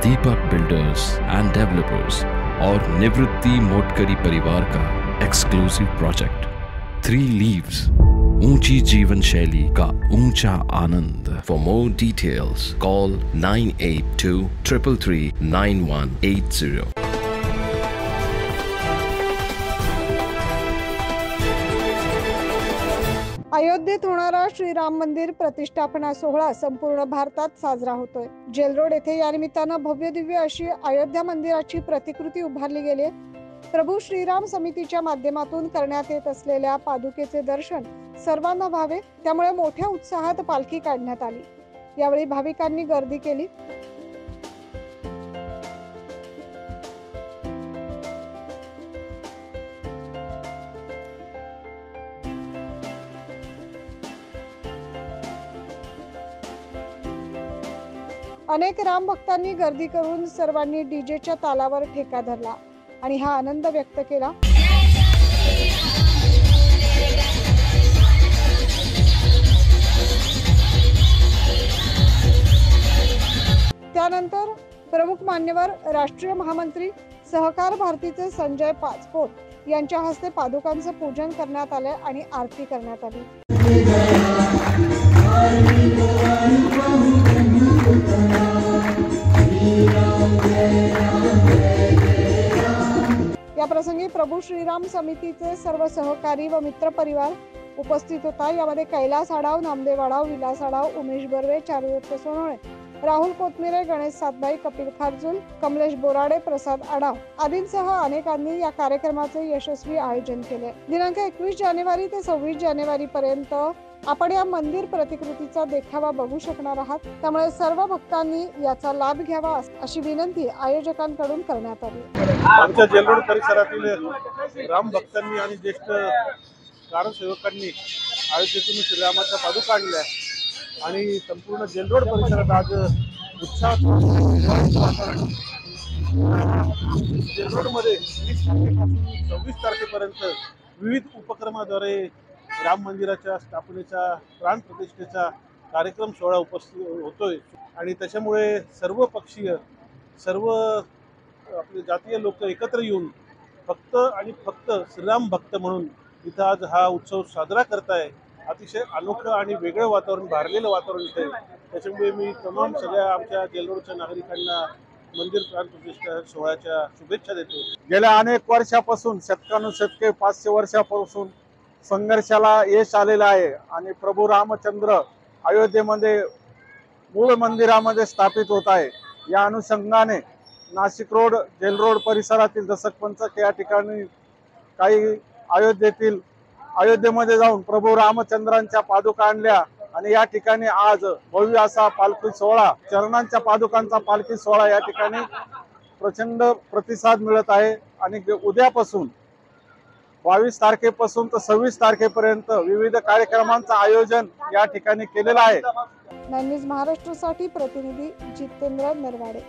Deepak builders end developers और निवृत्ति मोटकरी परिवार का एक्सक्लूसिव प्रोजेक्ट 3 लीव्स, ऊंची जीवन शैली का ऊंचा आनंद। For more details call 9823339180। अयोध्येत होणारा श्रीराम मंदिर प्रतिष्ठापना सोहळा संपूर्ण भारतात साजरा होतोय। जेल रोड येथे या निमित्तानं भव्य दिव्य अशी अयोध्या मंदिराची प्रतिकृती उभारली गेली। प्रभू श्रीराम समितीच्या माध्यमातून करण्यात येत असलेल्या पादुकेचे दर्शन सर्वांना व्हावे, त्यामुळे मोठ्या उत्साहात पालखी काढण्यात आली। यावेळी भाविकांनी गर्दी केली। अनेक राम भक्तांनी गर्दी करून सर्वांनी डीजेच्या तालावर ठेका धरला आणि हा आनंद व्यक्त केला। त्यानंतर प्रमुख मान्यवर राष्ट्रीय महामंत्री सहकार भारतीचे संजय पाचपोट यांच्या हस्ते पादुकांचे पूजन करण्यात आले आणि आरती करण्यात आली। या प्रसंगी प्रभू श्रीराम समितीचे सर्व सहकारी व मित्र परिवार उपस्थित होता। यामध्ये कैलास आडाव, नामदेव आडाव, विलास आडाव, उमेश बर्वे, चारुदत्त सोनवणे, राहुल कोथमिरे, गणेश सातबाई, कपिल खारजूल, कमलेश बोराडे, प्रसाद आडाव आदींसह अनेकांनी या कार्यक्रमाचे यशस्वी आयोजन केले। दिनांक 21 जानेवारी ते 26 जानेवारी पर्यंत आपण या मंदिर प्रतिकृतीचा देखावा बघू शकणार आहात, त्यामुळे सर्व भक्तांनी याचा लाभ घ्यावा अशी विनंती आयोजकांकडून करण्यात आली। आमच्या जेल रोड परिसरातील राम भक्तांनी आणि ज्येष्ठ कारसेवकांनी अयोध्येतून श्रीरामाच्या पादुका आणल्या आणि संपूर्ण जेल रोड परिसरात आज उत्साहात जेल रोड मध्ये 20 तारखेपासून 26 तारखेपर्यंत विविध उपक्रमाद्वारे राम मंदिराच्या स्थापनेचा प्राण प्रतिष्ठेचा कार्यक्रम सोहळा उपस्थित होतोय आणि त्याच्यामुळे सर्व पक्षीय सर्व आपले जातीय लोक एकत्र येऊन फक्त आणि फक्त श्रीराम भक्त म्हणून इथं आज हा उत्सव साजरा करताय। अतिशय अनोखं आणि वेगळं वातावरण, भारलेलं वातावरण इथे। त्याच्यामुळे मी तमाम सगळ्या आमच्या जेल रोडच्या नागरिकांना मंदिर प्राण प्रतिष्ठा सोहळ्याच्या शुभेच्छा देतो। गेल्या अनेक वर्षापासून शतकानुशतके 500 वर्षापासून संघर्षाला यश आलेलं आहे आणि प्रभू रामचंद्र अयोध्येमध्ये मूळ मंदिरामध्ये स्थापित होत आहे। या अनुषंगाने नाशिक रोड, जेल रोड परिसरातील दशकपंचक या ठिकाणी काही अयोध्येमध्ये जाऊन प्रभू रामचंद्रांच्या पादुका आणल्या आणि या ठिकाणी आज भव्य असा पालखी सोहळा, चरणांच्या पादुकांचा पालखी सोहळा या ठिकाणी प्रचंड प्रतिसाद मिळत आहे आणि उद्यापासून 22 तारखेपासून तर 26 तारखेपर्यंत विविध कार्यक्रमांचं आयोजन या ठिकाणी केलेलं आहे। न्यूज महाराष्ट्रासाठी प्रतिनिधी जितेंद्र नरवाडे।